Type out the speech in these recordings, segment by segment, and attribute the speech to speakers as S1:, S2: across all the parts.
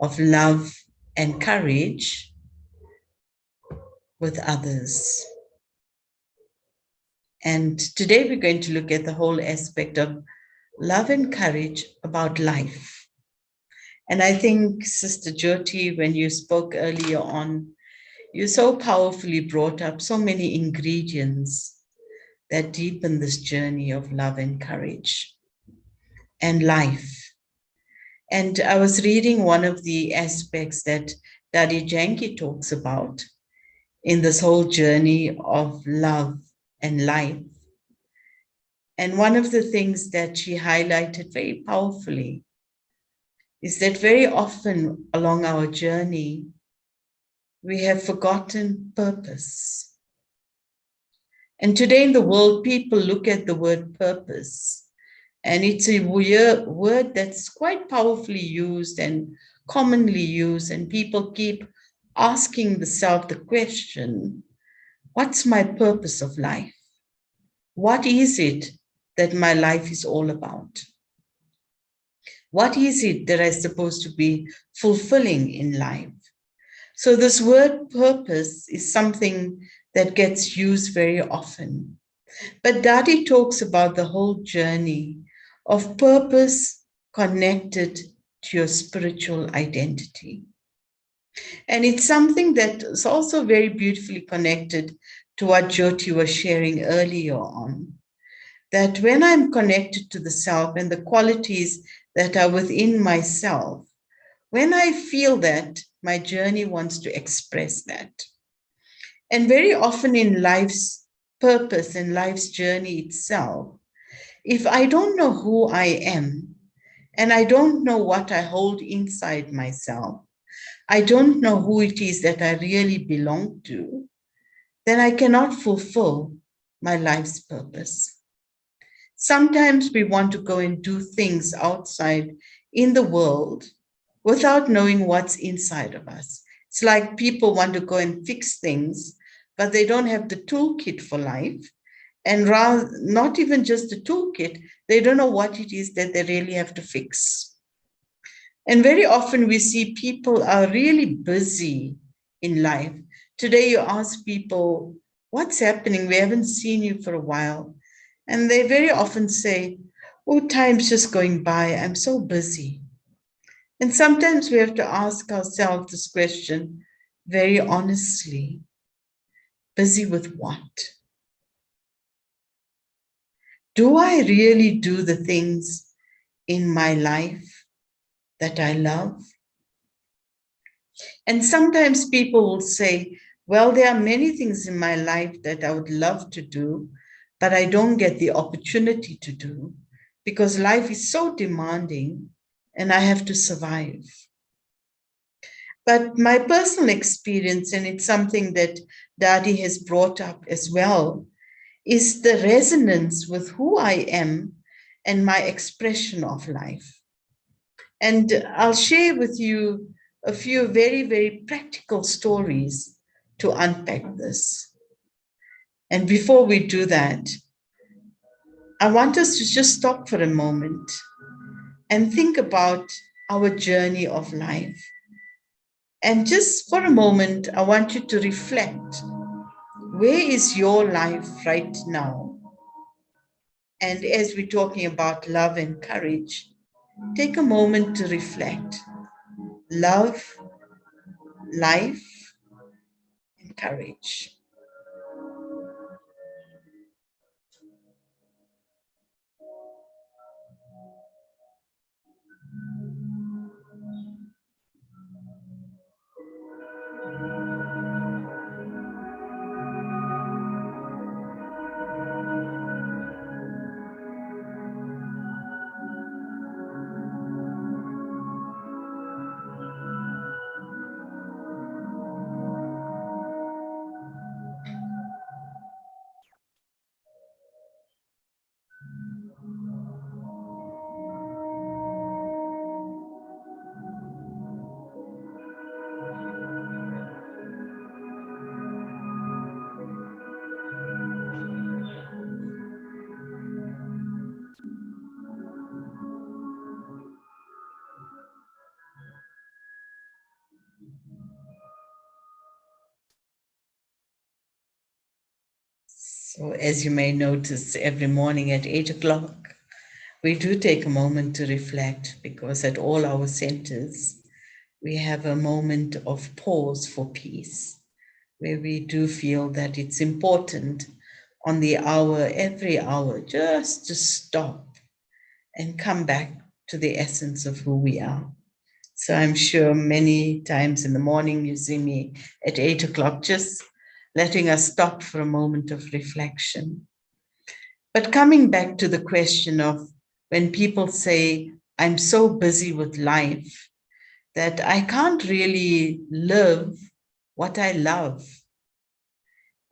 S1: of love and courage with others. And today we're going to look at the whole aspect of love and courage about life. And I think, Sister Jyoti, when you spoke earlier on, you so powerfully brought up so many ingredients that deepen this journey of love and courage and life. And I was reading one of the aspects that Daddy Janki talks about in this whole journey of love and life. And one of the things that she highlighted very powerfully is that very often along our journey, we have forgotten purpose. And today in the world, people look at the word purpose, and it's a word that's quite powerfully used and commonly used, and people keep asking themselves the question, what's my purpose of life? What is it that my life is all about? What is it that I'm supposed to be fulfilling in life? So this word purpose is something that gets used very often. But Dadi talks about the whole journey of purpose connected to your spiritual identity. And it's something that is also very beautifully connected to what Jyoti was sharing earlier on. That when I'm connected to the self and the qualities that are within myself, when I feel that, my journey wants to express that. And very often in life's purpose and life's journey itself, if I don't know who I am, and I don't know what I hold inside myself, I don't know who it is that I really belong to, then I cannot fulfill my life's purpose. Sometimes we want to go and do things outside in the world without knowing what's inside of us. It's like people want to go and fix things, but they don't have the toolkit for life. And rather, not even just the toolkit, they don't know what it is that they really have to fix. And very often we see people are really busy in life. Today you ask people, what's happening? We haven't seen you for a while. And they very often say, oh, time's just going by. I'm so busy. And sometimes we have to ask ourselves this question very honestly. Busy with what? Do I really do the things in my life that I love? And sometimes people will say, well, there are many things in my life that I would love to do, but I don't get the opportunity to do because life is so demanding and I have to survive. But my personal experience, and it's something that Dadi has brought up as well, is the resonance with who I am and my expression of life. And I'll share with you a few very, very practical stories to unpack this. And before we do that, I want us to just stop for a moment and think about our journey of life. And just for a moment, I want you to reflect. Where is your life right now? And as we're talking about love and courage, take a moment to reflect. Love, life, and courage. Or as you may notice, every morning at 8 o'clock, we do take a moment to reflect because at all our centers, we have a moment of pause for peace, where we do feel that it's important on the hour, every hour, just to stop and come back to the essence of who we are. So I'm sure many times in the morning you see me at 8 o'clock, just letting us stop for a moment of reflection. But coming back to the question of when people say, I'm so busy with life that I can't really live what I love.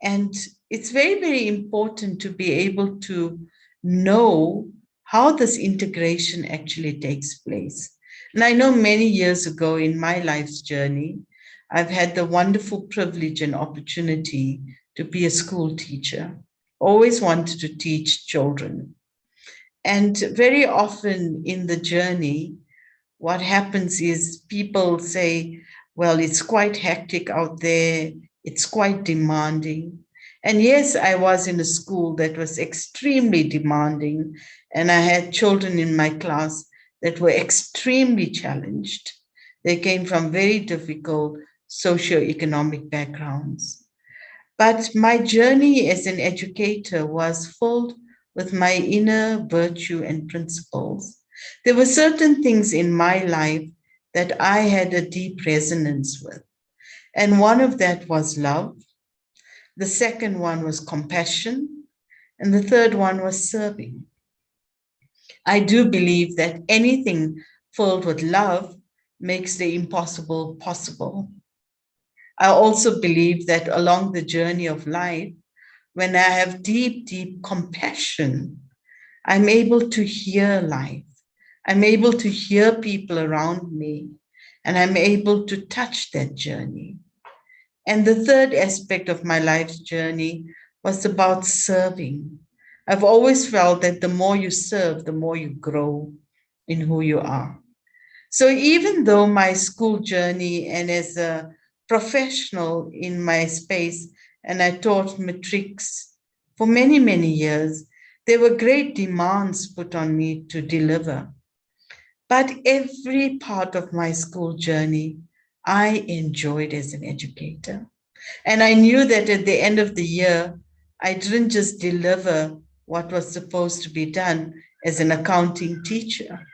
S1: And it's very, very important to be able to know how this integration actually takes place. And I know many years ago in my life's journey, I've had the wonderful privilege and opportunity to be a school teacher. Always wanted to teach children. And very often in the journey, what happens is people say, well, it's quite hectic out there, it's quite demanding. And yes, I was in a school that was extremely demanding, and I had children in my class that were extremely challenged. They came from very difficult socioeconomic backgrounds. But my journey as an educator was filled with my inner virtue and principles. There were certain things in my life that I had a deep resonance with. And one of that was love. The second one was compassion. And the third one was serving. I do believe that anything filled with love makes the impossible possible. I also believe that along the journey of life, when I have deep, deep compassion, I'm able to hear life. I'm able to hear people around me, and I'm able to touch that journey. And the third aspect of my life's journey was about serving. I've always felt that the more you serve, the more you grow in who you are. So even though my school journey and as a professional in my space, and I taught matrics for many, many years, there were great demands put on me to deliver. But every part of my school journey, I enjoyed as an educator. And I knew that at the end of the year, I didn't just deliver what was supposed to be done as an accounting teacher,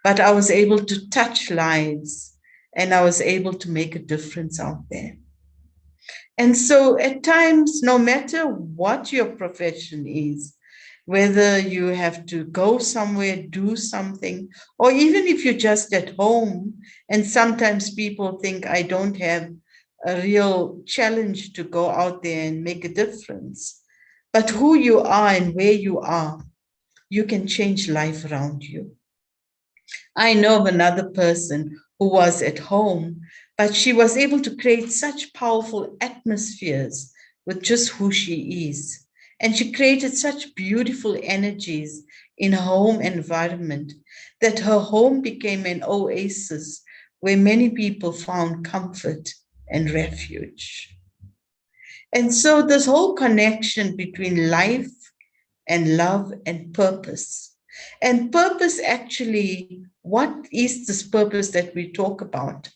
S1: but I was able to touch lives and I was able to make a difference out there. And so at times, no matter what your profession is, whether you have to go somewhere, do something, or even if you're just at home, and sometimes people think I don't have a real challenge to go out there and make a difference. But who you are and where you are, you can change life around you. I know of another person who was at home, but she was able to create such powerful atmospheres with just who she is. And she created such beautiful energies in her home environment that her home became an oasis where many people found comfort and refuge. And so, this whole connection between life and love and purpose. And purpose actually, what is this purpose that we talk about?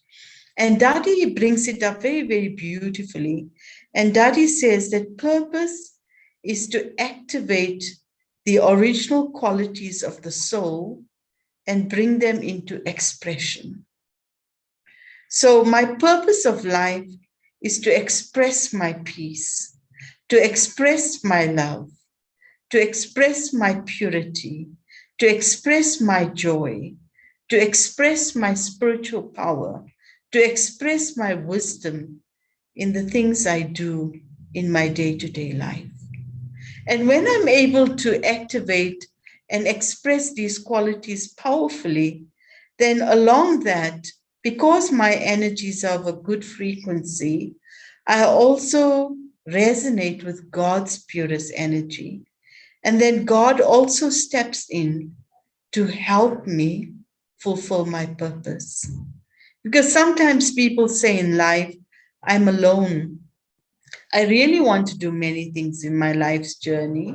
S1: And Dadi brings it up very, very beautifully. And Dadi says that purpose is to activate the original qualities of the soul and bring them into expression. So, my purpose of life is to express my peace, to express my love, to express my purity, to express my joy, to express my spiritual power, to express my wisdom in the things I do in my day-to-day life. And when I'm able to activate and express these qualities powerfully, then along that, because my energies are of a good frequency, I also resonate with God's purest energy. And then God also steps in to help me fulfill my purpose. Because sometimes people say in life, I'm alone. I really want to do many things in my life's journey,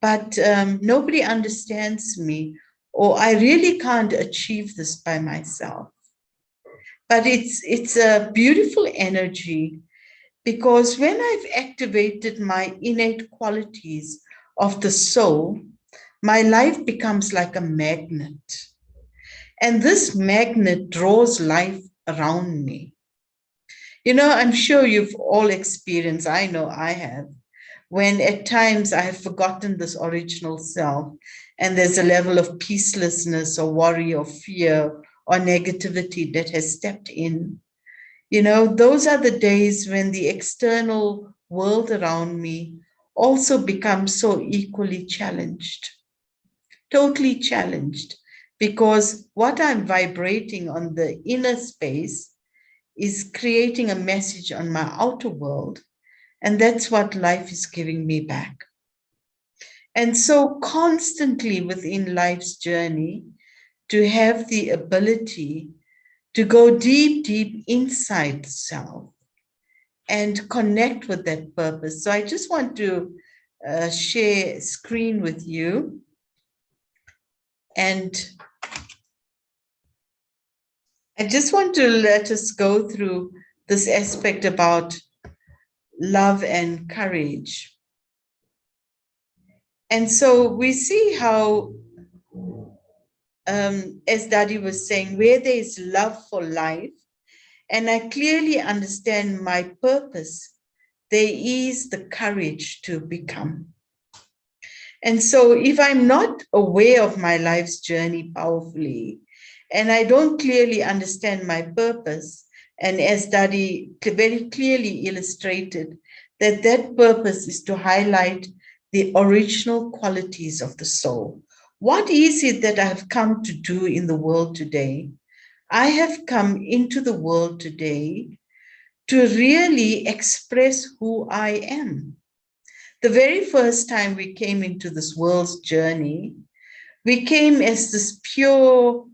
S1: but nobody understands me, or I really can't achieve this by myself. But it's a beautiful energy, because when I've activated my innate qualities of the soul, my life becomes like a magnet. And this magnet draws life around me. You know, I'm sure you've all experienced, I know I have, when at times I have forgotten this original self and there's a level of peacelessness or worry or fear or negativity that has stepped in. You know, those are the days when the external world around me also becomes so equally challenged, totally challenged, because what I'm vibrating on the inner space is creating a message on my outer world. And that's what life is giving me back. And so, constantly within life's journey, to have the ability to go deep, deep inside self and connect with that purpose. So, I just want to share screen with you. And I just want to let us go through this aspect about love and courage. And so we see how, as Daddy was saying, where there is love for life, and I clearly understand my purpose, there is the courage to become. And so if I'm not aware of my life's journey powerfully, and I don't clearly understand my purpose, and as Daddy very clearly illustrated, that purpose is to highlight the original qualities of the soul. What is it that I've come to do in the world today? I have come into the world today to really express who I am. The very first time we came into this world's journey, we came as this pure,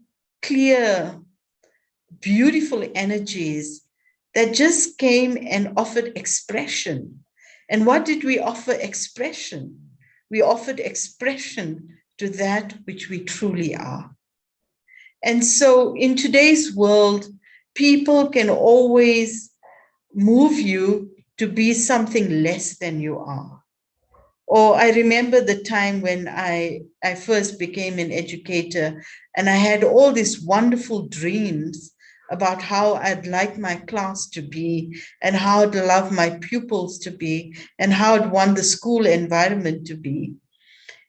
S1: clear, beautiful energies that just came and offered expression. And what did we offer expression? We offered expression to that which we truly are. And so in today's world, people can always move you to be something less than you are. Or I remember the time when I first became an educator, and I had all these wonderful dreams about how I'd like my class to be and how I'd love my pupils to be and how I'd want the school environment to be.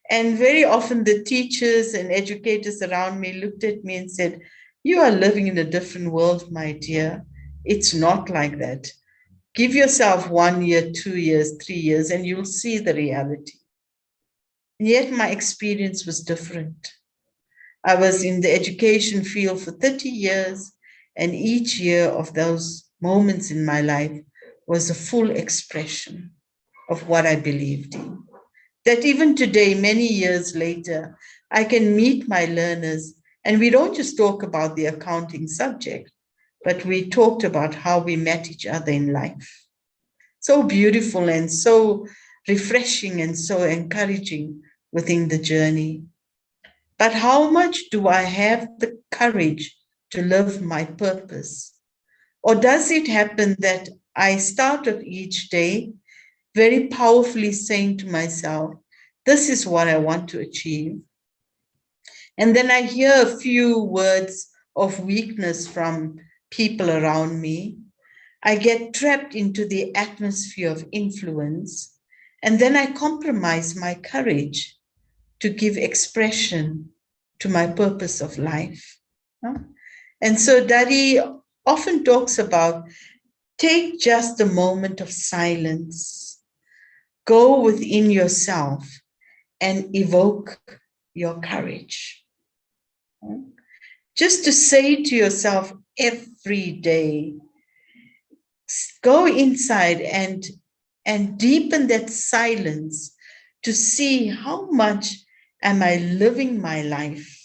S1: And very often the teachers and educators around me looked at me and said, "You are living in a different world, my dear. It's not like that. Give yourself 1 year, 2 years, 3 years, and you'll see the reality." And yet my experience was different. I was in the education field for 30 years, and each year of those moments in my life was a full expression of what I believed in. That even today, many years later, I can meet my learners, and we don't just talk about the accounting subject, but we talked about how we met each other in life. So beautiful and so refreshing and so encouraging within the journey. But how much do I have the courage to live my purpose? Or does it happen that I start off each day very powerfully saying to myself, this is what I want to achieve? And then I hear a few words of weakness from people around me. I get trapped into the atmosphere of influence, and then I compromise my courage to give expression to my purpose of life. And so Daddy often talks about take just a moment of silence, go within yourself and evoke your courage. Just to say to yourself every day, go inside and deepen that silence to see how much am I living my life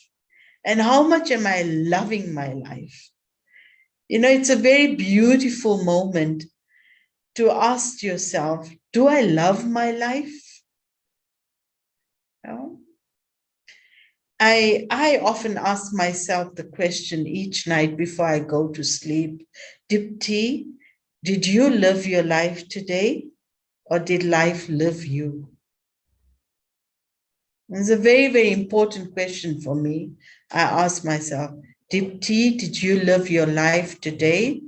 S1: and how much am I loving my life. You know, it's a very beautiful moment to ask yourself, do I love my life? No? I often ask myself the question each night before I go to sleep, Dipti, did you live your life today or did life live you? It's a very, very important question for me. I ask myself, Dipti, did you live your life today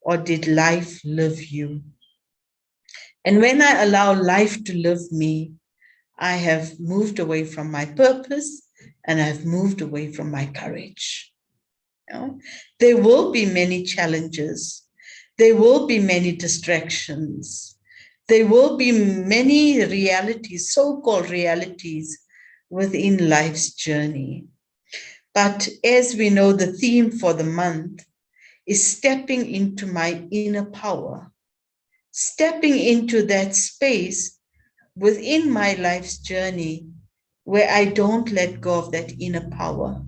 S1: or did life live you? And when I allow life to live me, I have moved away from my purpose and I've moved away from my courage. You know? There will be many challenges. There will be many distractions. There will be many realities, so-called realities, within life's journey. But as we know, the theme for the month is stepping into my inner power, stepping into that space within my life's journey where I don't let go of that inner power.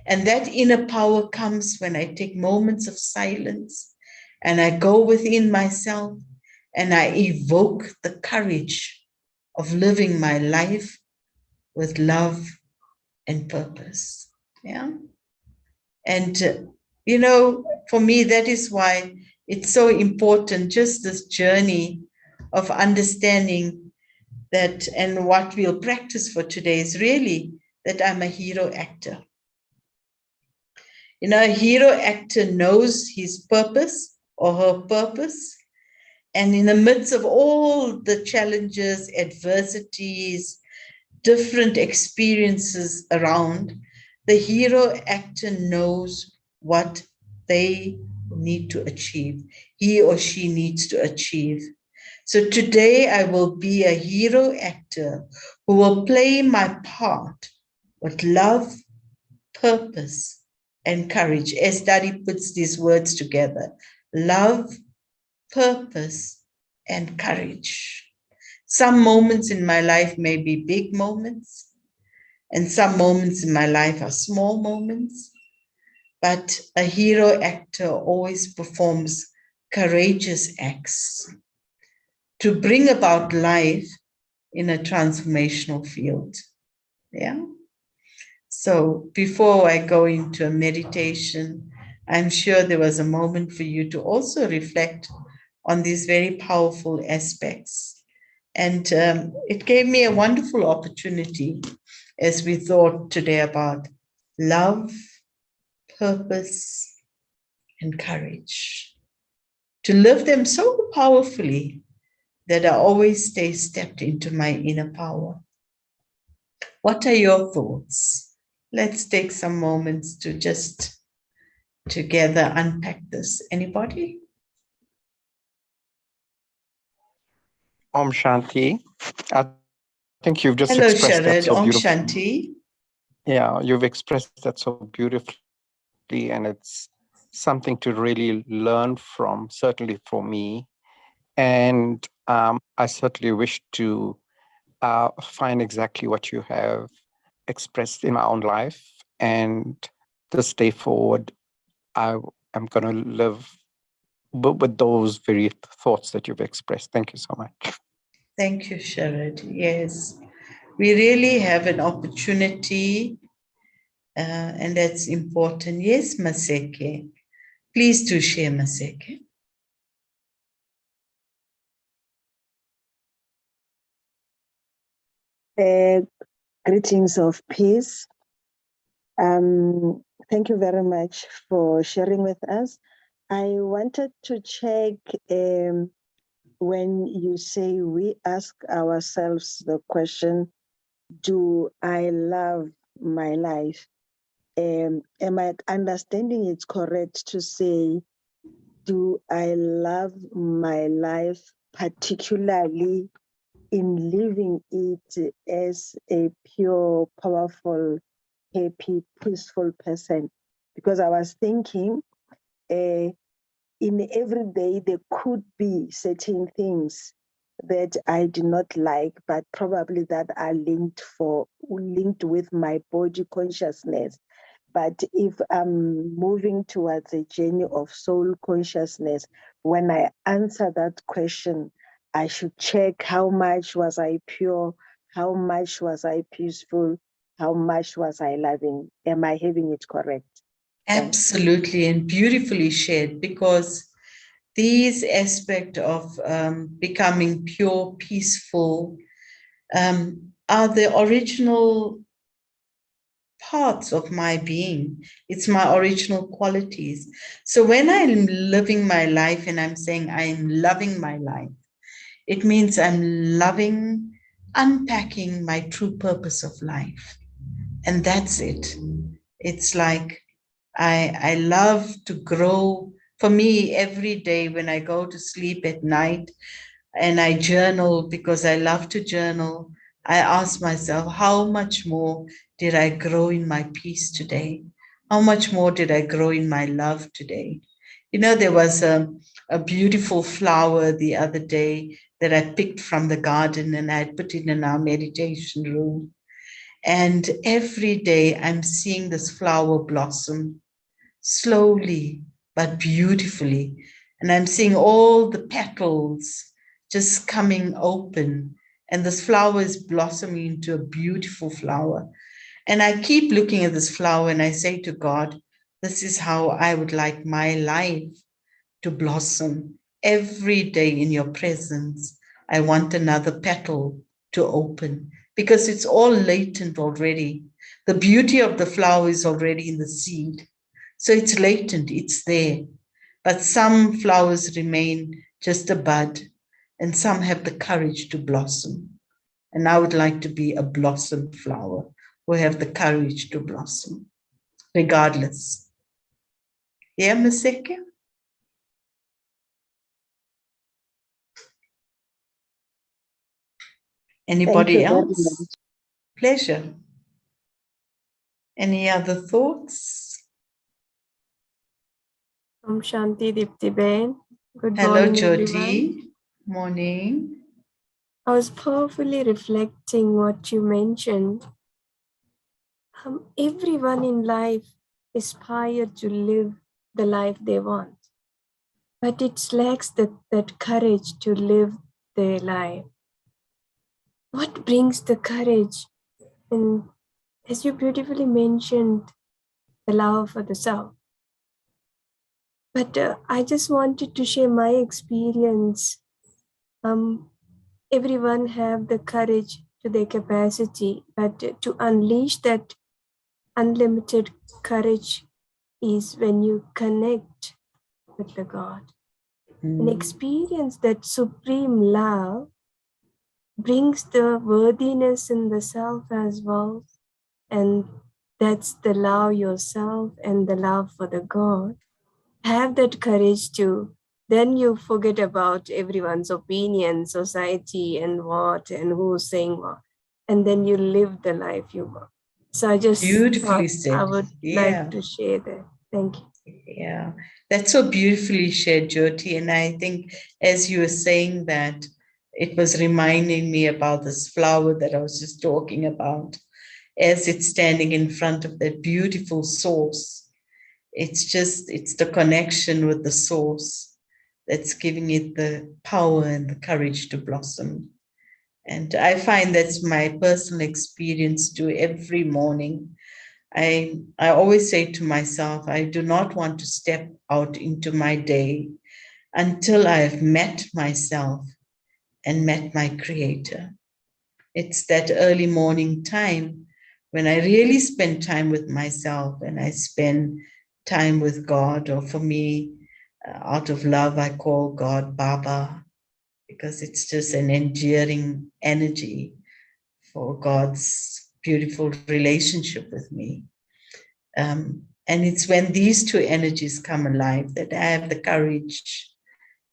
S1: And that inner power comes when I take moments of silence and I go within myself and I evoke the courage of living my life with love and purpose. Yeah. And, for me, that is why it's so important, just this journey of understanding that, and what we'll practice for today is really that I'm a hero actor. A hero actor knows his purpose or her purpose. And in the midst of all the challenges, adversities, different experiences around, the hero actor knows what they need to achieve, he or she needs to achieve. So today I will be a hero actor who will play my part with love, purpose, and courage. As Daddy puts these words together, love, purpose, and courage. Some moments in my life may be big moments, and some moments in my life are small moments. But a hero actor always performs courageous acts to bring about life in a transformational field. Yeah. So before I go into a meditation, I'm sure there was a moment for you to also reflect on these very powerful aspects. And it gave me a wonderful opportunity as we thought today about love, purpose, and courage, to live them so powerfully that I always stay stepped into my inner power. What are your thoughts? Let's take some moments to just together unpack this. Anybody?
S2: Om Shanti. I think you've just expressed that so
S1: Hello,
S2: beautifully.
S1: Sharad. Om Shanti.
S2: Yeah, you've expressed that so beautifully, and it's something to really learn from, certainly for me. And I certainly wish to find exactly what you have expressed in my own life. And this day forward, I am going to live with those very thoughts that you've expressed. Thank you so much.
S1: Thank you, Sharad. Yes, we really have an opportunity, and that's important. Yes, Maseke. Please do share, Maseke.
S3: Greetings of peace. Thank you very much for sharing with us. I wanted to check when you say we ask ourselves the question, do I love my life? Am I understanding it's correct to say, do I love my life particularly in living it as a pure, powerful, happy, peaceful person? Because I was thinking, in every day there could be certain things that I do not like, but probably that are linked with my body consciousness. But if I'm moving towards a journey of soul consciousness, when I answer that question, I should check how much was I pure, how much was I peaceful, how much was I loving. Am I having it correct? Thanks.
S1: Absolutely, and beautifully shared, because these aspects of becoming pure, peaceful, are the original parts of my being. It's my original qualities. So when I'm living my life and I'm saying I'm loving my life, it means I'm loving, unpacking my true purpose of life. And that's it. It's like I love to grow. For me, every day when I go to sleep at night and I journal, because I love to journal, I ask myself, how much more did I grow in my peace today? How much more did I grow in my love today? You know, there was a beautiful flower the other day that I picked from the garden and I put it in our meditation room. And every day I'm seeing this flower blossom slowly but beautifully. And I'm seeing all the petals just coming open. And this flower is blossoming into a beautiful flower. And I keep looking at this flower and I say to God, this is how I would like my life to blossom. Every day in your presence, I want another petal to open, because it's all latent already. The beauty of the flower is already in the seed. So it's latent, it's there. But some flowers remain just a bud, and some have the courage to blossom. And I would like to be a blossom flower who have the courage to blossom, regardless. Yeah, Maseke?
S3: Thank
S1: Anybody
S3: you very much.
S1: else? Pleasure. Any other thoughts?
S4: Shanti Diptiben. Good
S1: Hello,
S4: morning, everyone.
S1: Jyoti. Morning.
S4: I was powerfully reflecting what you mentioned. Everyone in life aspires to live the life they want, but it lacks that courage to live their life. What brings the courage? And as you beautifully mentioned, the love for the self. But I just wanted to share my experience. Everyone have the courage to their capacity, but to unleash that unlimited courage is when you connect with the God and experience that supreme love brings the worthiness in the self as well. And that's the love yourself and the love for the God. Have that courage to, then you forget about everyone's opinion, society, and what, and who's saying what. And then you live the life you want. So I just
S1: Beautifully
S4: thought I
S1: said.
S4: would like to share that. Thank you.
S1: Yeah, that's so beautifully shared, Jyoti. And I think as you were saying that, it was reminding me about this flower that I was just talking about, as it's standing in front of that beautiful source. It's the connection with the source that's giving it the power and the courage to blossom. And I find that's my personal experience too every morning. I always say to myself, I do not want to step out into my day until I have met myself and met my creator. It's that early morning time when I really spend time with myself and I spend time with God, or for me, out of love, I call God Baba, because it's just an endearing energy for God's beautiful relationship with me. And it's when these two energies come alive that I have the courage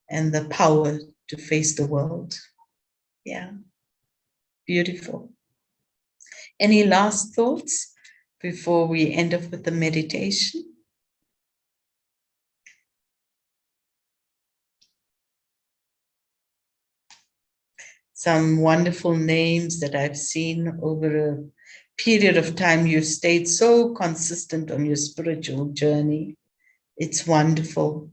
S1: and the power to face the world. Yeah, beautiful. Any last thoughts before we end up with the meditation? Some wonderful names that I've seen over a period of time you've stayed so consistent on your spiritual journey. It's wonderful.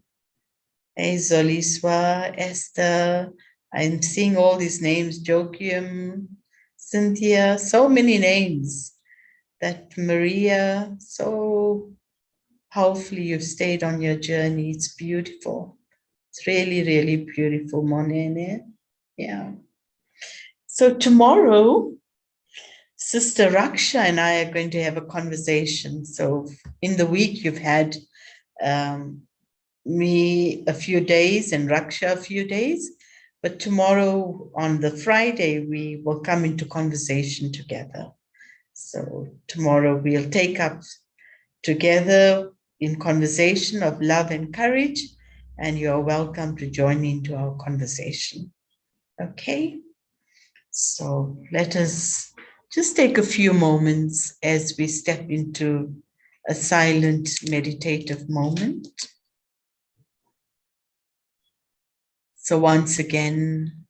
S1: Hey, Zoliswa, Esther, I'm seeing all these names, Joachim, Cynthia, so many names. That Maria, so powerfully you've stayed on your journey. It's beautiful. It's really, really beautiful, Monene. Yeah. So tomorrow, Sister Raksha and I are going to have a conversation. So in the week, you've had me a few days and Raksha a few days. But tomorrow, on the Friday, we will come into conversation together. So tomorrow we'll take up together in conversation of love and courage, and you're welcome to join into our conversation. Okay? So let us just take a few moments as we step into a silent meditative moment. So once again,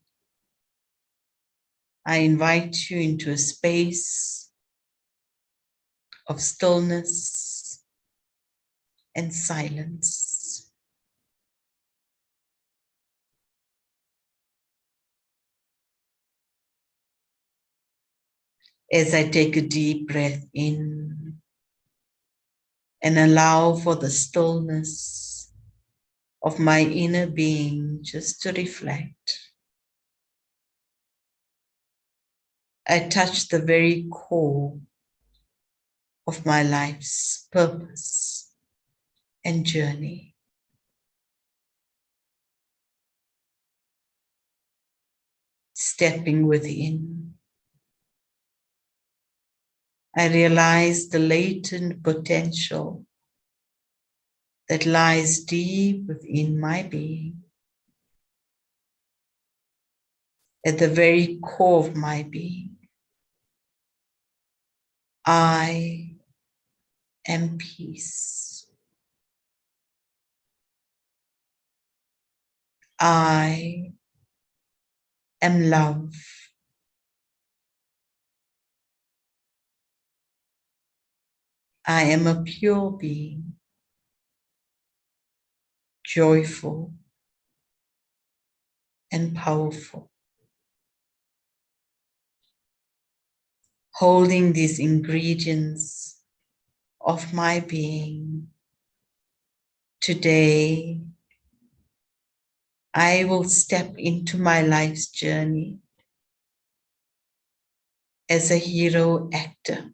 S1: I invite you into a space of stillness and silence. As I take a deep breath in and allow for the stillness of my inner being just to reflect. I touch the very core of my life's purpose and journey. Stepping within, I realize the latent potential that lies deep within my being. At the very core of my being, I am peace. I am love. I am a pure being, joyful and powerful. Holding these ingredients of my being, today I will step into my life's journey as a hero actor,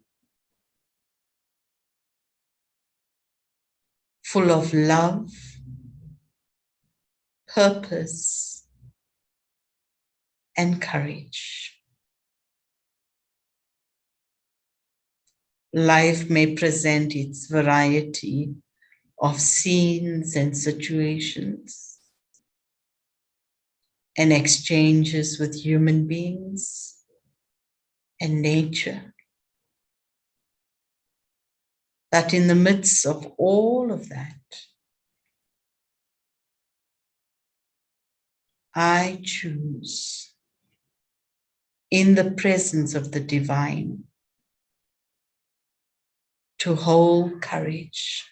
S1: full of love, purpose, and courage. Life may present its variety of scenes and situations and exchanges with human beings and nature. But in the midst of all of that, I choose, in the presence of the divine, to hold courage,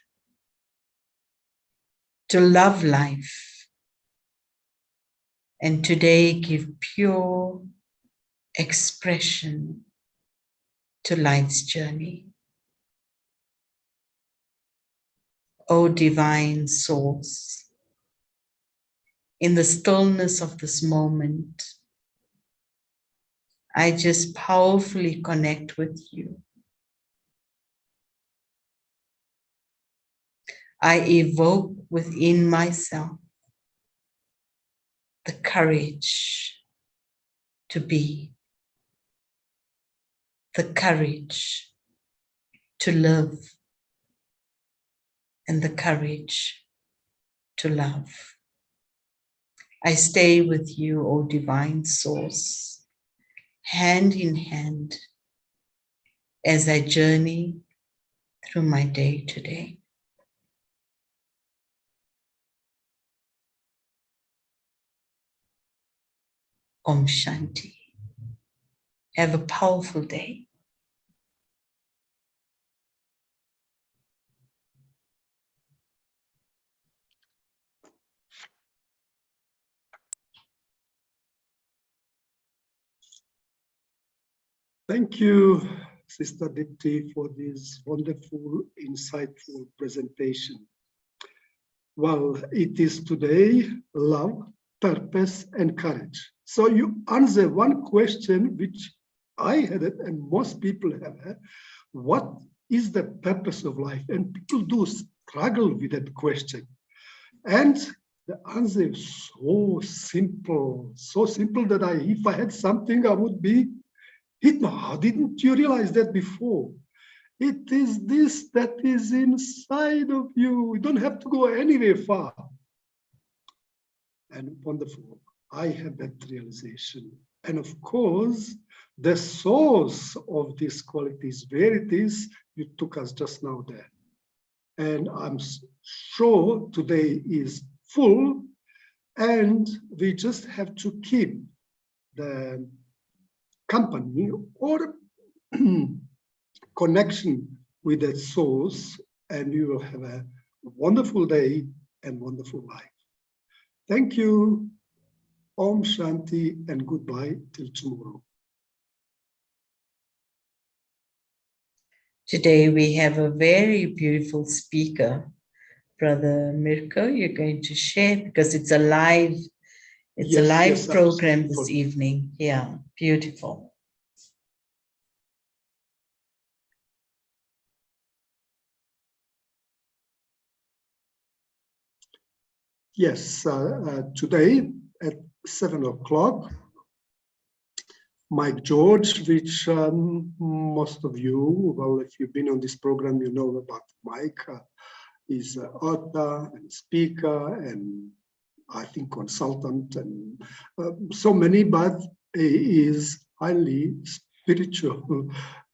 S1: to love life, and today give pure expression to life's journey. O divine source, in the stillness of this moment, I just powerfully connect with you. I evoke within myself the courage to be, the courage to live, and the courage to love. I stay with you, O divine source, hand in hand as I journey through my day today. Om Shanti. Have a powerful day.
S5: Thank you, Sister Dipti, for this wonderful, insightful presentation. Well, it is today love, purpose, and courage. So you answer one question which I had it and most people have had. What is the purpose of life? And people do struggle with that question. And the answer is so simple that if I had something, I would be Hitma, didn't you realize that before? It is this that is inside of you. You don't have to go anywhere far. And wonderful. I had that realization. And of course, the source of these qualities, where it is, you took us just now there. And I'm sure today is full, and we just have to keep the company or connection with that source, and you will have a wonderful day and wonderful life. Thank you. Om Shanti and goodbye till tomorrow.
S1: Today we have a very beautiful speaker, Brother Mirko. You're going to share because it's a live,
S5: Yes,
S1: program this
S5: absolutely.
S1: evening. Yeah, beautiful.
S5: Yes, today at 7 o'clock, Mike George, which most of you, well, if you've been on this program, you know about Mike. He's an author and speaker and I think consultant and so many, but he is highly spiritual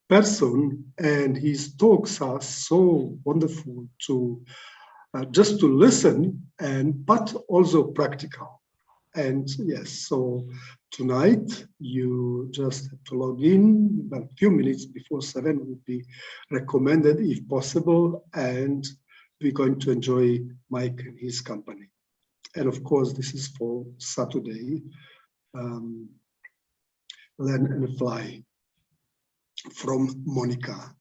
S5: person and his talks are so wonderful to just to listen but also practical. And yes, so tonight you just have to log in about a few minutes before 7 would be recommended if possible, and we're going to enjoy Mike and his company. And of course, this is for Saturday, Learn and Fly from Monica.